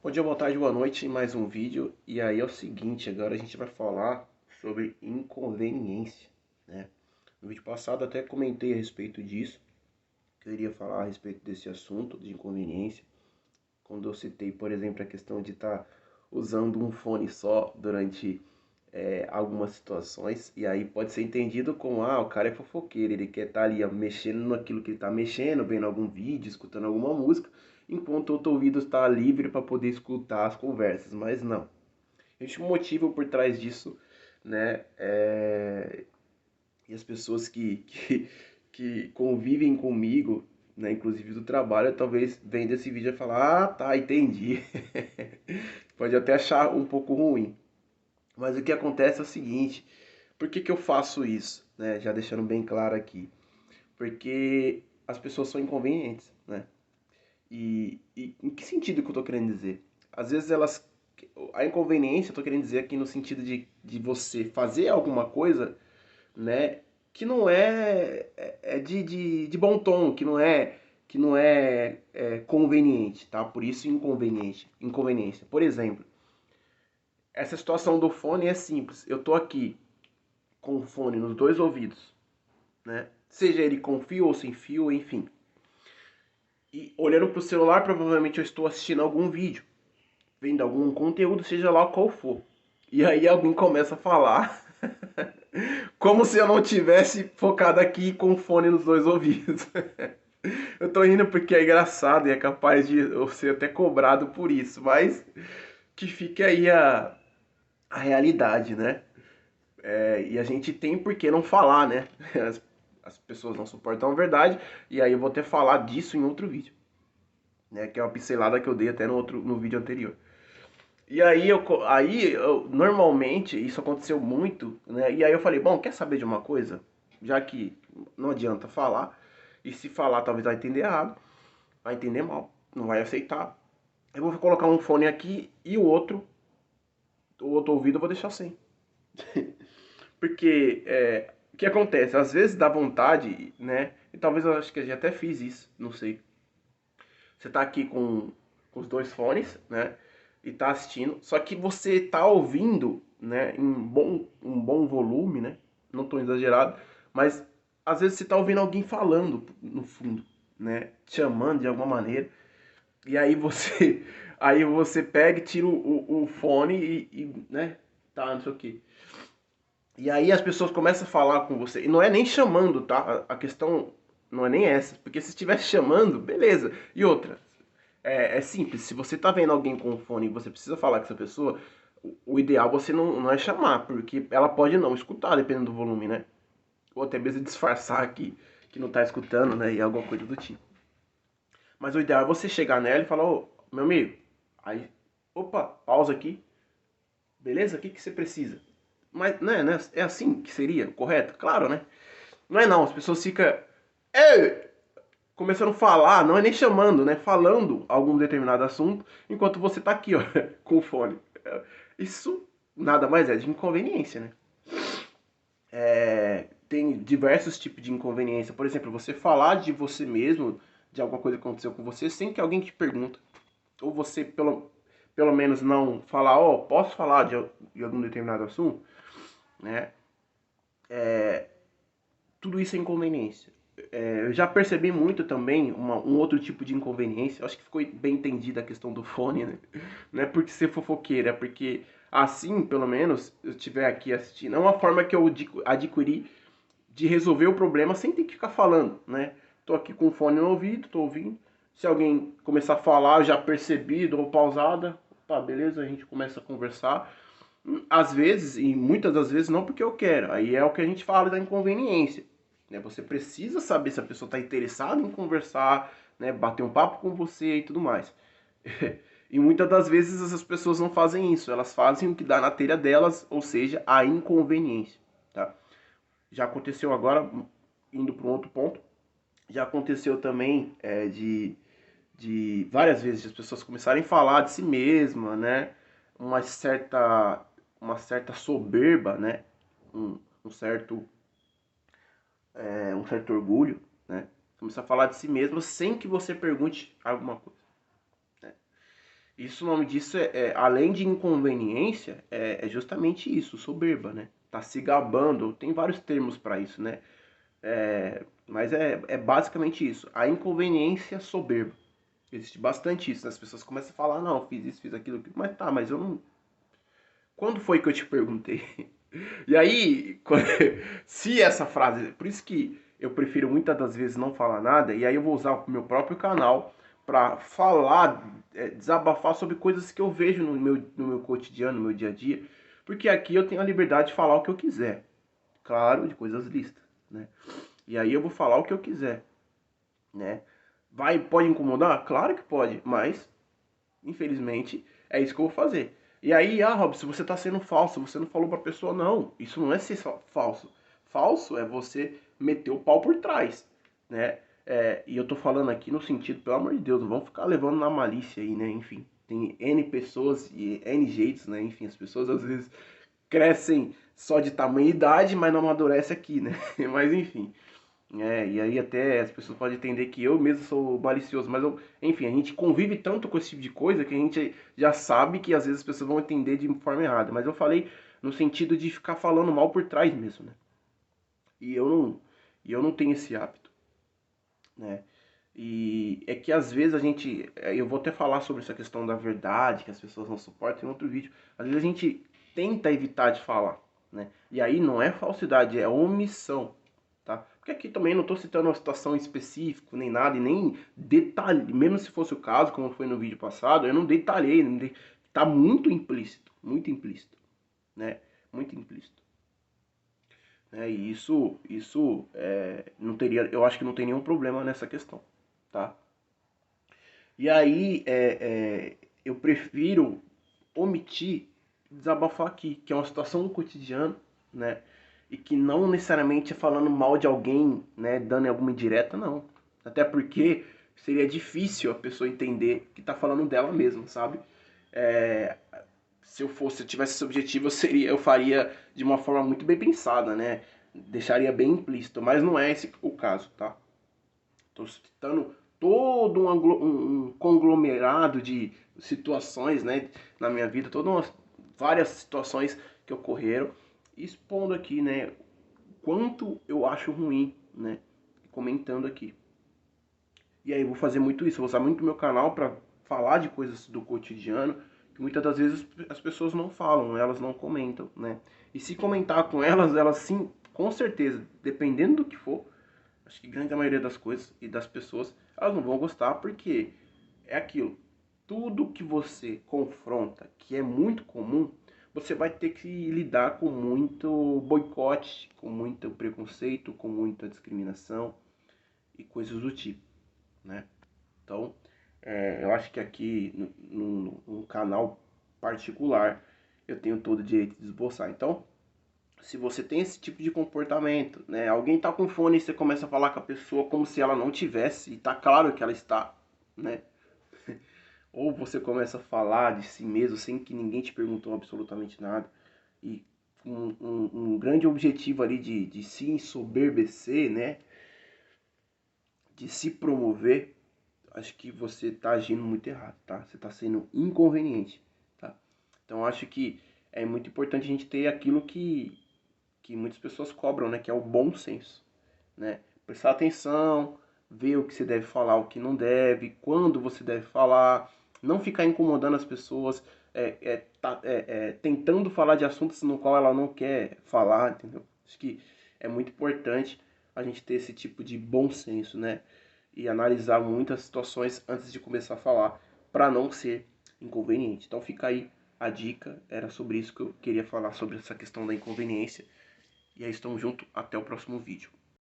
Bom dia, boa tarde, boa noite em mais um vídeo. E aí é o seguinte, agora a gente vai falar sobre inconveniência, né? No vídeo passado até comentei a respeito disso, que eu iria falar a respeito desse assunto de inconveniência, quando eu citei, por exemplo, a questão de estar usando um fone só durante algumas situações, e aí pode ser entendido como, o cara é fofoqueiro, ele quer estar ali mexendo naquilo que ele está mexendo, vendo algum vídeo, escutando alguma música, enquanto o outro ouvido está livre para poder escutar as conversas, mas não. Existe um motivo por trás disso, né? E as pessoas que convivem comigo, né, inclusive do trabalho, talvez vendo esse vídeo e falar, tá, entendi. Pode até achar um pouco ruim. Mas o que acontece é o seguinte, por que que eu faço isso, né? Já deixando bem claro aqui. Porque as pessoas são inconvenientes, né? E em que sentido que eu tô querendo dizer? Às vezes elas... A inconveniência, eu tô querendo dizer aqui no sentido de você fazer alguma coisa, né? Que não é de bom tom, que não é conveniente, tá? Por isso inconveniência. Por exemplo, essa situação do fone é simples. Eu tô aqui com o fone nos dois ouvidos, né? Seja ele com fio ou sem fio, enfim. E olhando pro celular, provavelmente eu estou assistindo algum vídeo, vendo algum conteúdo, seja lá qual for. E aí alguém começa a falar como se eu não tivesse focado aqui com o fone nos dois ouvidos. Eu tô rindo porque é engraçado e é capaz de eu ser até cobrado por isso, mas que fique aí a realidade, né? E a gente tem por que não falar, né? As pessoas não suportam a verdade, e aí eu vou até falar disso em outro vídeo, né? Que é uma pincelada que eu dei até no vídeo anterior. E normalmente, isso aconteceu muito, né? E aí eu falei, bom, quer saber de uma coisa? Já que não adianta falar, e se falar talvez vai entender errado, vai entender mal, não vai aceitar. Eu vou colocar um fone aqui e o outro ouvido eu vou deixar sem. Porque o que acontece? Às vezes dá vontade, né? E talvez eu acho que eu já até fiz isso, não sei. Você tá aqui com os dois fones, né? E tá assistindo. Só que você tá ouvindo, né? Em um bom volume, né? Não tô exagerado. Mas às vezes você tá ouvindo alguém falando no fundo, né? Te chamando de alguma maneira. E aí você, aí você pega e tira o fone né? Tá, não sei o quê. E aí as pessoas começam a falar com você. E não é nem chamando, tá? A questão não é nem essa. Porque se estivesse chamando, beleza. E outra, é simples. Se você tá vendo alguém com o fone e você precisa falar com essa pessoa, o ideal você não é chamar. Porque ela pode não escutar, dependendo do volume, né? Ou até mesmo disfarçar que não tá escutando, né? E alguma coisa do tipo. Mas o ideal é você chegar nela e falar, ô, meu amigo, aí, opa, pausa aqui. Beleza? O que que você precisa? Mas, né, é assim que seria, correto? Claro, né? Não é não, as pessoas ficam "Ei!", começando a falar, não é nem chamando, né? Falando algum determinado assunto, enquanto você tá aqui, ó, com o fone. Isso nada mais é de inconveniência, né? Tem diversos tipos de inconveniência. Por exemplo, você falar de você mesmo, de alguma coisa que aconteceu com você, sem que alguém te pergunta. Ou você, pelo menos, não falar, ó, posso falar de algum determinado assunto, né? Tudo isso é inconveniência. Eu já percebi muito também um outro tipo de inconveniência. Acho que ficou bem entendida a questão do fone, né? Não é porque ser fofoqueiro, é porque assim, pelo menos, eu estiver aqui assistindo. É uma forma que eu adquiri de resolver o problema sem ter que ficar falando, né? Tô aqui com o fone no ouvido, tô ouvindo. Se alguém começar a falar, eu já percebi, dou pausada. Opa, beleza, a gente começa a conversar. Às vezes, e muitas das vezes, não porque eu quero. Aí é o que a gente fala da inconveniência, né? Você precisa saber se a pessoa está interessada em conversar, né? Bater um papo com você e tudo mais. E muitas das vezes essas pessoas não fazem isso. Elas fazem o que dá na telha delas, ou seja, a inconveniência, tá? Já aconteceu agora, indo para um outro ponto, já aconteceu também de várias vezes as pessoas começarem a falar de si mesma, né? Uma certa, uma certa soberba, né? Um certo, um certo orgulho, né? Começar a falar de si mesma sem que você pergunte alguma coisa, né? Isso, o nome disso além de inconveniência, é justamente isso, soberba, né? Tá se gabando, tem vários termos para isso, né? Mas é basicamente isso, a inconveniência soberba. Existe bastante isso, né? As pessoas começam a falar, não, fiz isso, fiz aquilo, mas tá, mas eu não. Quando foi que eu te perguntei? E aí, se essa frase. Por isso que eu prefiro muitas das vezes não falar nada, e aí eu vou usar o meu próprio canal para falar, desabafar sobre coisas que eu vejo no meu cotidiano, no meu dia a dia, porque aqui eu tenho a liberdade de falar o que eu quiser, claro, de coisas listas, né? E aí eu vou falar o que eu quiser, né? Pode incomodar? Claro que pode, mas infelizmente é isso que eu vou fazer. E aí, Robson, você está sendo falso, você não falou para a pessoa, não. Isso não é ser falso. Falso é você meter o pau por trás, né? E eu tô falando aqui no sentido, pelo amor de Deus, não vamos ficar levando na malícia aí, né? Enfim, tem N pessoas e N jeitos, né? Enfim, as pessoas às vezes crescem só de tamanho e idade, mas não amadurece aqui, né? Mas enfim. E aí até as pessoas podem entender que eu mesmo sou malicioso, mas enfim, a gente convive tanto com esse tipo de coisa que a gente já sabe que às vezes as pessoas vão entender de forma errada. Mas eu falei no sentido de ficar falando mal por trás mesmo, né? E eu não tenho esse hábito, né? E é que às vezes a gente, eu vou até falar sobre essa questão da verdade, que as pessoas não suportam em outro vídeo. Às vezes a gente tenta evitar de falar, né? E aí não é falsidade, é omissão. Tá? Porque aqui também não estou citando uma situação específica, nem nada, e nem detalhe, mesmo se fosse o caso, como foi no vídeo passado, eu não detalhei, tá muito implícito, né? Muito implícito. E isso não teria, eu acho que não tem nenhum problema nessa questão, tá? E aí eu prefiro omitir, desabafar aqui, que é uma situação do cotidiano, né? E que não necessariamente é falando mal de alguém, né? Dando alguma indireta, não. Até porque seria difícil a pessoa entender que tá falando dela mesma, sabe? É, se eu tivesse esse objetivo, eu faria de uma forma muito bem pensada, né? Deixaria bem implícito, mas não é esse o caso, tá? Estou citando todo um conglomerado de situações, né, na minha vida, várias situações que ocorreram, expondo aqui, né, quanto eu acho ruim, né, comentando aqui. E aí eu vou fazer muito isso, vou usar muito meu canal para falar de coisas do cotidiano que muitas das vezes as pessoas não falam, elas não comentam, né? E se comentar com elas sim, com certeza, dependendo do que for, acho que grande maioria das coisas e das pessoas, elas não vão gostar porque é aquilo. Tudo que você confronta, que é muito comum, você vai ter que lidar com muito boicote, com muito preconceito, com muita discriminação e coisas do tipo, né? Então, eu acho que aqui num canal particular eu tenho todo o direito de esboçar. Então, se você tem esse tipo de comportamento, né? Alguém tá com fone e você começa a falar com a pessoa como se ela não tivesse, e tá claro que ela está, né? Ou você começa a falar de si mesmo sem que ninguém te perguntou absolutamente nada, e com um grande objetivo ali de se ensoberbecer, né? De se promover, acho que você tá agindo muito errado, tá? Você tá sendo inconveniente, tá? Então acho que é muito importante a gente ter aquilo que muitas pessoas cobram, né? Que é o bom senso, né? Prestar atenção, ver o que você deve falar, o que não deve, quando você deve falar, não ficar incomodando as pessoas, tentando falar de assuntos no qual ela não quer falar, entendeu? Acho que é muito importante a gente ter esse tipo de bom senso, né? E analisar muitas situações antes de começar a falar, para não ser inconveniente. Então fica aí a dica, era sobre isso que eu queria falar, sobre essa questão da inconveniência. E aí, estamos juntos. Até o próximo vídeo.